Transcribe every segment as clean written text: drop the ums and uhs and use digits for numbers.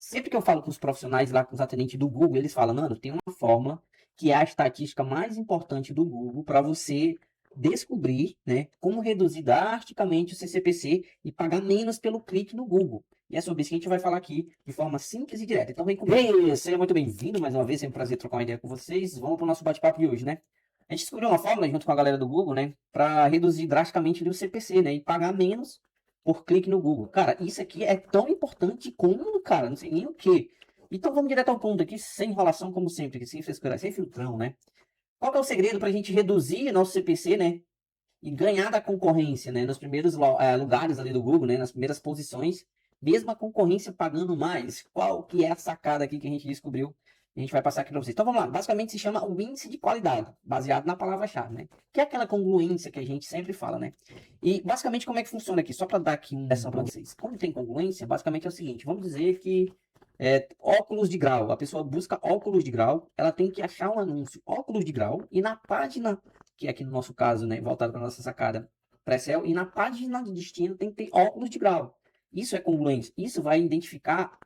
Sempre que eu falo com os profissionais lá, com os atendentes do Google, eles falam, mano, tem uma fórmula que é a estatística mais importante do Google para você descobrir, né, como reduzir drasticamente o CCPC e pagar menos pelo clique no Google. E é sobre isso que a gente vai falar aqui de forma simples e direta. Então vem comigo. Seja muito bem-vindo mais uma vez, é um prazer trocar uma ideia com vocês. Vamos para o nosso bate-papo de hoje, né? A gente descobriu uma fórmula junto com a galera do Google, né, para reduzir drasticamente o CPC, né, e pagar menos por clique no Google. Cara, isso aqui é tão importante como, cara, não sei nem o que. Então vamos direto ao ponto aqui, sem enrolação, como sempre, aqui, sem frescura, sem filtrão, né? Qual que é o segredo para a gente reduzir nosso CPC, né? E ganhar da concorrência, né? Nos primeiros lugares ali do Google, né? Nas primeiras posições, mesmo a concorrência pagando mais. Qual que é a sacada aqui que a gente descobriu? A gente vai passar aqui para vocês. Então vamos lá. Basicamente se chama o índice de qualidade, baseado na palavra-chave, né? Que é aquela congruência que a gente sempre fala, né? E basicamente como é que funciona aqui? Só para dar aqui uma impressão para vocês. Como tem congruência, basicamente é o seguinte. Vamos dizer que óculos de grau. A pessoa busca óculos de grau, ela tem que achar um anúncio óculos de grau e na página, que é aqui no nosso caso, né, voltado para nossa sacada pré-sell, e na página de destino tem que ter óculos de grau. Isso é congruência. Isso vai identificar,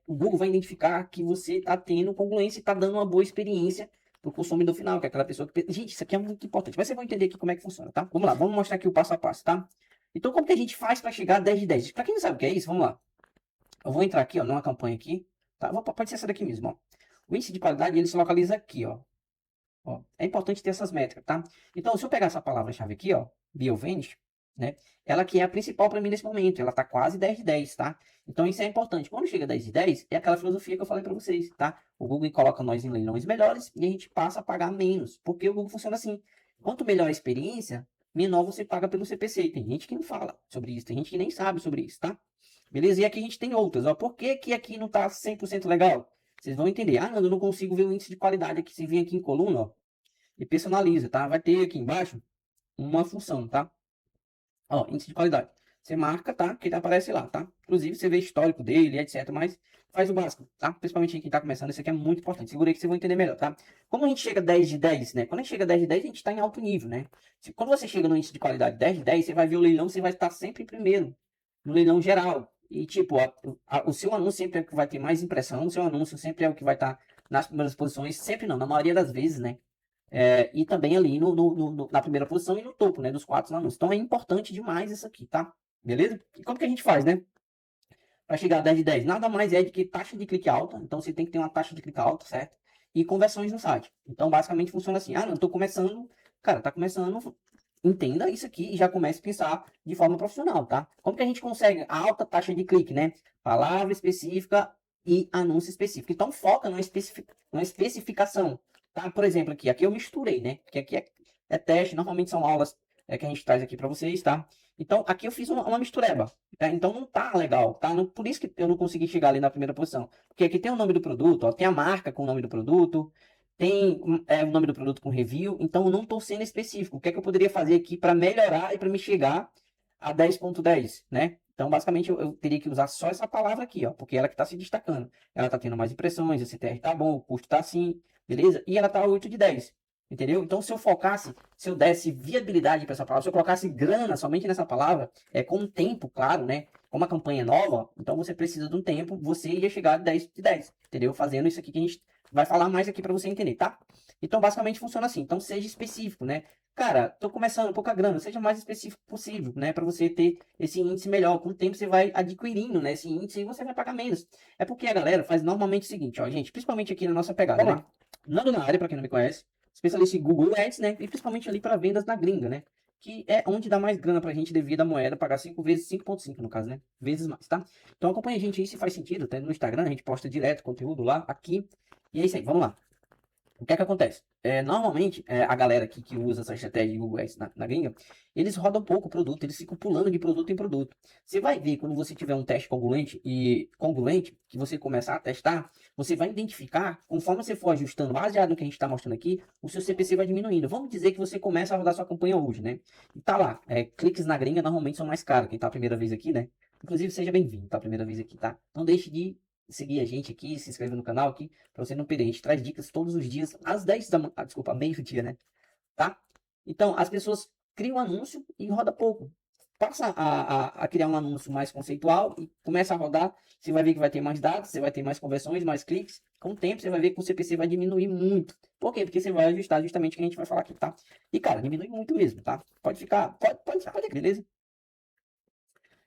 o Google vai identificar que você está tendo congruência e está dando uma boa experiência para o consumidor final, que é aquela pessoa que... Gente, isso aqui é muito importante. Mas vocês vão entender aqui como é que funciona, tá? Vamos lá, vamos mostrar aqui o passo a passo, tá? Então, como que a gente faz para chegar a 10 de 10? Para quem não sabe o que é isso, vamos lá. Eu vou entrar aqui, ó, numa campanha aqui, tá? Pode ser essa daqui mesmo, ó. O índice de qualidade, ele se localiza aqui, ó. Ó, é importante ter essas métricas, tá? Então, se eu pegar essa palavra-chave aqui, ó, Biovend, né? Ela que é a principal para mim nesse momento. Ela tá quase 10 de 10, tá? Então, isso é importante. Quando chega a 10 de 10, é aquela filosofia que eu falei para vocês, tá? O Google coloca nós em leilões melhores e a gente passa a pagar menos. Porque o Google funciona assim. Quanto melhor a experiência, menor você paga pelo CPC. Tem gente que não fala sobre isso, tem gente que nem sabe sobre isso, tá? Beleza? E aqui a gente tem outras, ó. Por que que aqui não tá 100% legal? Vocês vão entender. Ah, Nando, eu não consigo ver o índice de qualidade aqui. Se vir aqui em coluna, ó, e personaliza, tá? Vai ter aqui embaixo uma função, tá? Ó, índice de qualidade. Você marca, tá? Que ele aparece lá, tá? Inclusive, você vê histórico dele, etc. Mas faz o básico, tá? Principalmente quem tá começando, isso aqui é muito importante. Segura aí que vocês vão entender melhor, tá? Como a gente chega a 10 de 10, né? Quando a gente chega a 10 de 10, a gente tá em alto nível, né? Quando você chega no índice de qualidade 10 de 10, você vai ver o leilão, você vai estar sempre em primeiro. No leilão geral. E, tipo, o seu anúncio sempre é o que vai ter mais impressão. O seu anúncio sempre é o que vai estar nas primeiras posições. Sempre não, na maioria das vezes, né? E também ali na primeira posição e no topo, né, dos 4 anúncios. Então é importante demais isso aqui, tá? Beleza? E como que a gente faz, né? Para chegar a 10 de 10, nada mais é do que taxa de clique alta. Então você tem que ter uma taxa de clique alta, certo? E conversões no site. Então basicamente funciona assim: ah, não, estou começando. Cara, tá começando. Entenda isso aqui e já comece a pensar de forma profissional, tá? Como que a gente consegue a alta taxa de clique, né? Palavra específica e anúncio específico. Então foca na especificação. Tá? Por exemplo, aqui eu misturei, né? Porque aqui é teste, normalmente são aulas que a gente traz aqui para vocês, tá? Então, aqui eu fiz uma mistureba, tá? Então não tá legal, tá? Por isso que eu não consegui chegar ali na primeira posição. Porque aqui tem o nome do produto, ó, tem a marca com o nome do produto, tem o nome do produto com review, então eu não estou sendo específico. O que é que eu poderia fazer aqui para melhorar e para me chegar a 10.10, né? Então, basicamente, eu teria que usar só essa palavra aqui, ó, porque ela que está se destacando. Ela está tendo mais impressões, esse CTR tá bom, o custo tá assim, beleza? E ela tá 8 de 10, entendeu? Então, se eu focasse, se eu desse viabilidade para essa palavra, se eu colocasse grana somente nessa palavra, com o tempo, claro, né? Como a campanha é nova, então você precisa de um tempo, você ia chegar a 10 de 10, entendeu? Fazendo isso aqui que a gente vai falar mais aqui para você entender, tá? Então, basicamente funciona assim. Então, seja específico, né? Cara, tô começando, pouca grana, seja mais específico possível, né? Para você ter esse índice melhor. Com o tempo você vai adquirindo, né? Esse índice e você vai pagar menos. É porque a galera faz normalmente o seguinte, ó, gente, principalmente aqui na nossa pegada, né? Nando na área, para quem não me conhece, especialista em Google Ads, né? E principalmente ali para vendas na gringa, né? Que é onde dá mais grana pra gente devido à moeda pagar 5 vezes, 5,5 no caso, né? Vezes mais, tá? Então acompanha a gente aí se faz sentido, tá? No Instagram a gente posta direto conteúdo lá, aqui. E é isso aí, vamos lá. O que é que acontece? Normalmente, a galera aqui que usa essa estratégia de Google Ads na gringa, eles rodam pouco o produto, eles ficam pulando de produto em produto. Você vai ver quando você tiver um teste congruente, que você começar a testar, você vai identificar, conforme você for ajustando, baseado no que a gente está mostrando aqui, o seu CPC vai diminuindo. Vamos dizer que você começa a rodar sua campanha hoje, né? E tá lá, cliques na gringa normalmente são mais caros. Quem tá a primeira vez aqui, né? Inclusive, seja bem-vindo, tá a primeira vez aqui, tá? Não deixe de seguir a gente aqui, se inscrever no canal aqui, para você não perder. A gente traz dicas todos os dias, às 10 da manhã, desculpa, meio-dia, né? Tá? Então, as pessoas criam um anúncio e roda pouco. passa a criar um anúncio mais conceitual e começa a rodar, você vai ver que vai ter mais dados, você vai ter mais conversões, mais cliques. Com o tempo, você vai ver que o CPC vai diminuir muito. Por quê? Porque você vai ajustar justamente o que a gente vai falar aqui, tá? E, cara, diminui muito mesmo, tá? Pode ficar, pode, beleza?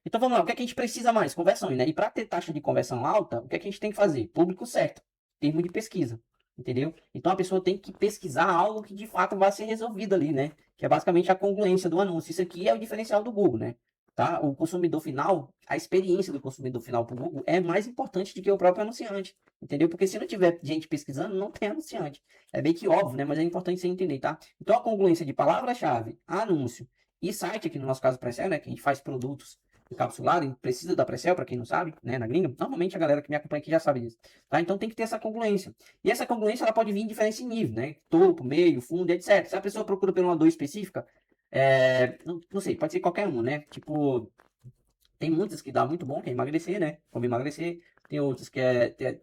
Então, vamos lá. O que é que a gente precisa mais? Conversões, né? E para ter taxa de conversão alta, o que é que a gente tem que fazer? Público certo. Termo de pesquisa. Entendeu? Então, a pessoa tem que pesquisar algo que de fato vai ser resolvido ali, né? Que é basicamente a congruência do anúncio. Isso aqui é o diferencial do Google, né? Tá? O consumidor final, a experiência do consumidor final para o Google é mais importante do que o próprio anunciante. Entendeu? Porque se não tiver gente pesquisando, não tem anunciante. É bem que óbvio, né? Mas é importante você entender, tá? Então, a congruência de palavra-chave, anúncio e site, aqui no nosso caso, pré né? Que a gente faz produtos encapsulado, e precisa da Precel, para quem não sabe, né, na gringa. Normalmente a galera que me acompanha aqui já sabe disso, tá? Então tem que ter essa congruência. E essa congruência ela pode vir em diferentes níveis, né? Topo, meio, fundo, etc. Se a pessoa procura por uma dor específica, não sei, pode ser qualquer um, né? Tipo, tem muitas que dá muito bom, que é emagrecer, né? Como emagrecer. Tem outras que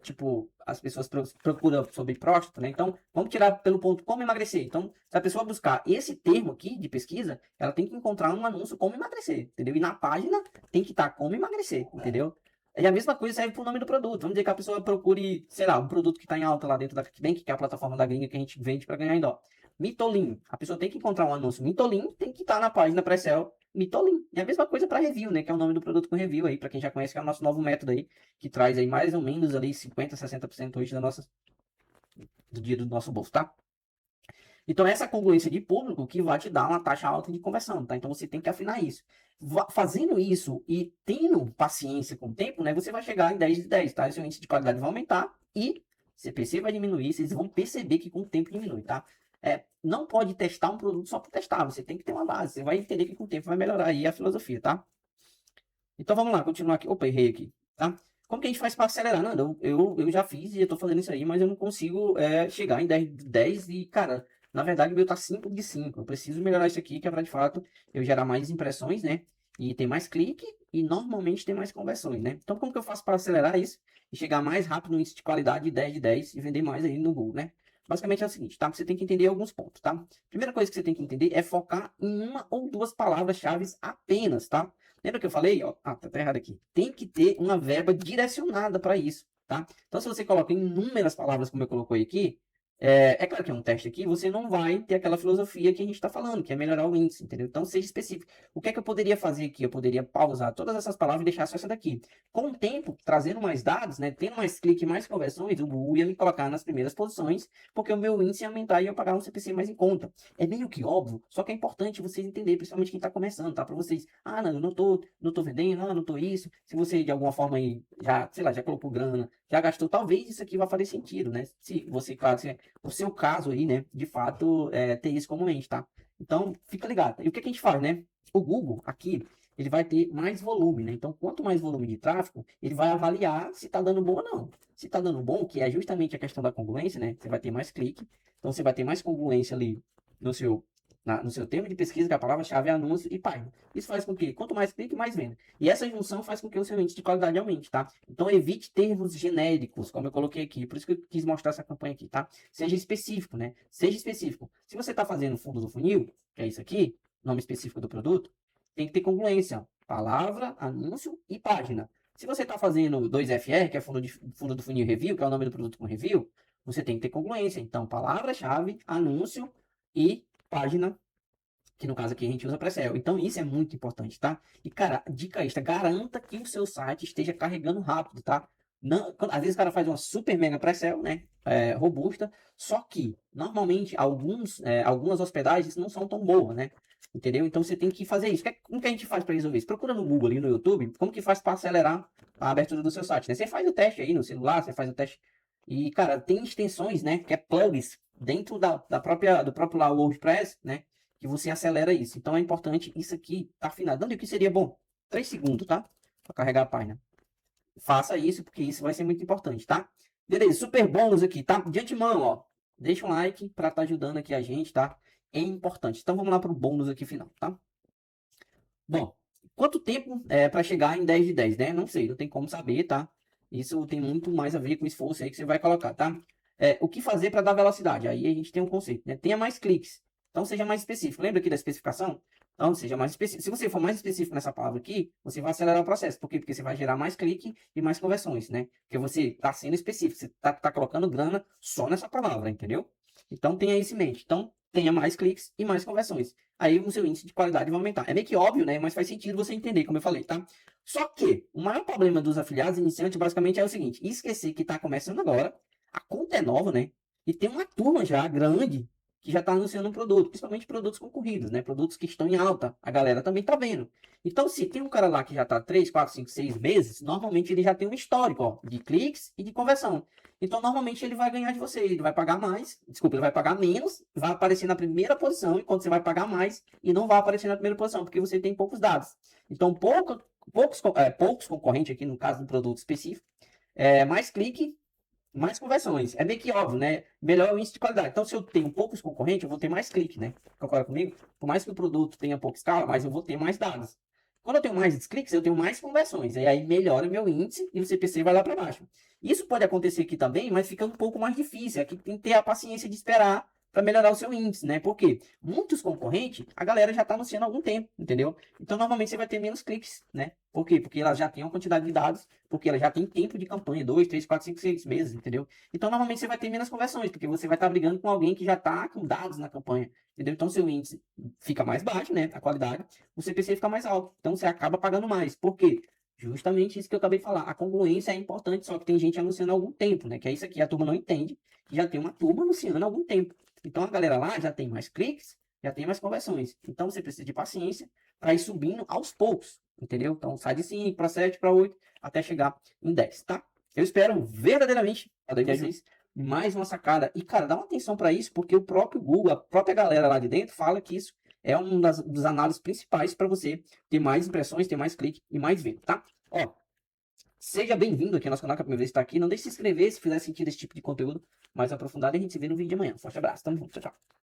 tipo, as pessoas procuram sobre próstata, né? Então, vamos tirar pelo ponto como emagrecer. Então, se a pessoa buscar esse termo aqui de pesquisa, ela tem que encontrar um anúncio como emagrecer, entendeu? E na página tem que estar como emagrecer, entendeu? E a mesma coisa serve para o nome do produto. Vamos dizer que a pessoa procure, sei lá, um produto que está em alta lá dentro da ClickBank, que é a plataforma da gringa que a gente vende para ganhar em dó. Mitolim. A pessoa tem que encontrar um anúncio Mitolim, tem que estar na página pré-sell Mitolim. E a mesma coisa para review, né? Que é o nome do produto com review aí, para quem já conhece, que é o nosso novo método aí, que traz aí mais ou menos ali 50, 60% hoje do dia do nosso bolso, tá? Então, essa congruência de público que vai te dar uma taxa alta de conversão, tá? Então, você tem que afinar isso. Fazendo isso e tendo paciência com o tempo, né? Você vai chegar em 10 de 10, tá? Seu índice de qualidade vai aumentar e CPC vai diminuir. Vocês vão perceber que com o tempo diminui, tá? Não pode testar um produto só por testar. Você tem que ter uma base. Você vai entender que com o tempo vai melhorar aí a filosofia, tá? Então, vamos lá, continuar aqui. Opa, errei aqui, tá? Como que a gente faz para acelerar? Não, eu já fiz e eu tô fazendo isso aí, mas eu não consigo chegar em 10 de 10 e, cara, na verdade, o meu tá 5 de 5. Eu preciso melhorar isso aqui, que é para de fato eu gerar mais impressões, né? E ter mais clique e normalmente ter mais conversões, né? Então, como que eu faço para acelerar isso e chegar mais rápido no índice de qualidade de 10 de 10 e vender mais aí no Google, né? Basicamente é o seguinte, tá? Você tem que entender alguns pontos, tá? Primeira coisa que você tem que entender é focar em uma ou duas palavras-chave apenas, tá? Lembra que eu falei? Ó, tá errado aqui. Tem que ter uma verba direcionada para isso, tá? Então, se você coloca inúmeras palavras, como eu coloquei aqui, claro que é um teste aqui, você não vai ter aquela filosofia que a gente está falando, que é melhorar o índice, entendeu? Então, seja específico. O que é que eu poderia fazer aqui? Eu poderia pausar todas essas palavras e deixar só essa daqui. Com o tempo, trazendo mais dados, né, tendo mais clique, mais conversões, o Google ia me colocar nas primeiras posições, porque o meu índice ia aumentar e eu ia pagar um CPC mais em conta. É meio que óbvio, só que é importante vocês entenderem, principalmente quem está começando, tá? Para vocês, não, eu não tô vendendo, não tô isso. Se você, de alguma forma, aí, já, sei lá, já colocou grana, já gastou, talvez isso aqui vá fazer sentido, né? Se você, claro, o seu caso aí, né, de fato, ter isso como mente, tá? Então, fica ligado. E o que a gente faz, né? O Google, aqui, ele vai ter mais volume, né? Então, quanto mais volume de tráfego, ele vai avaliar se tá dando bom ou não. Se tá dando bom, que é justamente a questão da congruência, né? Você vai ter mais clique, então você vai ter mais congruência ali no seu no seu termo de pesquisa, que a palavra-chave é anúncio e página. Isso faz com que, quanto mais clique, mais venda. E essa junção faz com que o seu índice de qualidade aumente, tá? Então, evite termos genéricos, como eu coloquei aqui. Por isso que eu quis mostrar essa campanha aqui, tá? Seja específico, né? Seja específico. Se você está fazendo fundo do funil, que é isso aqui, nome específico do produto, tem que ter congruência. Palavra, anúncio e página. Se você está fazendo 2FR, que é fundo do funil review, que é o nome do produto com review, você tem que ter congruência. Então, palavra-chave, anúncio e página, que no caso aqui a gente usa Pre-Sell. Então isso é muito importante, tá? E cara, dica extra, garanta que o seu site esteja carregando rápido, tá? Não, às vezes o cara faz uma super mega Pre-Sell, né? Robusta, só que normalmente algumas hospedagens não são tão boas, né? Entendeu? Então você tem que fazer isso. Como que a gente faz para resolver isso? Procura no Google e no YouTube, como que faz para acelerar a abertura do seu site, né? Você faz o teste aí no celular, você faz o teste. E, cara, tem extensões, né? Que é plugs dentro do próprio lá WordPress, né? Que você acelera isso. Então é importante isso aqui tá afinado. Onde que seria bom? 3 segundos, tá? Para carregar a página. Faça isso, porque isso vai ser muito importante, tá? Beleza, super bônus aqui, tá? De antemão, ó. Deixa um like para estar ajudando aqui a gente, tá? É importante. Então vamos lá para o bônus aqui final, tá? Bom, quanto tempo para chegar em 10 de 10, né? Não sei, não tem como saber, tá? Isso tem muito mais a ver com o esforço aí que você vai colocar, tá? O que fazer para dar velocidade? Aí a gente tem um conceito, né? Tenha mais cliques. Então seja mais específico. Lembra aqui da especificação? Então, seja mais específico. Se você for mais específico nessa palavra aqui, você vai acelerar o processo. Por quê? Porque você vai gerar mais clique e mais conversões, né? Porque você está sendo específico, você tá colocando grana só nessa palavra, entendeu? Então, tenha isso em mente. Então, tenha mais cliques e mais conversões. Aí o seu índice de qualidade vai aumentar. É meio que óbvio, né? Mas faz sentido você entender, como eu falei, tá? Só que o maior problema dos afiliados iniciantes basicamente é o seguinte: esquecer que está começando agora, a conta é nova, né? E tem uma turma já grande que já está anunciando um produto, principalmente produtos concorridos, né? Produtos que estão em alta. A galera também está vendo. Então, se tem um cara lá que já está 3, 4, 5, 6 meses, normalmente ele já tem um histórico, ó, de cliques e de conversão. Então, normalmente ele vai ganhar de você, ele vai pagar mais, desculpa, ele vai pagar menos, vai aparecer na primeira posição, enquanto você vai pagar mais e não vai aparecer na primeira posição, porque você tem poucos dados. Então, poucos concorrentes aqui, no caso do produto específico, mais clique, mais conversões. É meio que óbvio, né? Melhor o índice de qualidade. Então, se eu tenho poucos concorrentes, eu vou ter mais clique, né? Concorda comigo? Por mais que o produto tenha pouca escala, mas eu vou ter mais dados. Quando eu tenho mais cliques, eu tenho mais conversões. E aí melhora meu índice e o CPC vai lá para baixo. Isso pode acontecer aqui também, mas fica um pouco mais difícil. Aqui tem que ter a paciência de esperar para melhorar o seu índice, né? Porque muitos concorrentes, a galera já está anunciando há algum tempo, entendeu? Então, normalmente você vai ter menos cliques, né? Por quê? Porque ela já tem uma quantidade de dados, porque ela já tem tempo de campanha, 2, 3, 4, 5, 6 meses, entendeu? Então, normalmente você vai ter menos conversões, porque você vai estar brigando com alguém que já está com dados na campanha, entendeu? Então, seu índice fica mais baixo, né? A qualidade, o CPC fica mais alto. Então, você acaba pagando mais. Por quê? Justamente isso que eu acabei de falar. A congruência é importante, só que tem gente anunciando há algum tempo, né? Que é isso aqui, a turma não entende, que já tem uma turma anunciando há algum tempo. Então, a galera lá já tem mais cliques, já tem mais conversões. Então, você precisa de paciência para ir subindo aos poucos, entendeu? Então, sai de 5 para 7, para 8, até chegar em 10, tá? Eu espero verdadeiramente de vocês mais uma sacada. E, cara, dá uma atenção para isso, porque o próprio Google, a própria galera lá de dentro, fala que isso é um dos análises principais para você ter mais impressões, ter mais clique e mais venda, tá? Ó, seja bem-vindo aqui ao nosso canal, que é a primeira vez que está aqui. Não deixe de se inscrever se fizer sentido esse tipo de conteúdo mais aprofundado. E a gente se vê no vídeo de amanhã. Forte abraço, tamo junto, tchau, tchau.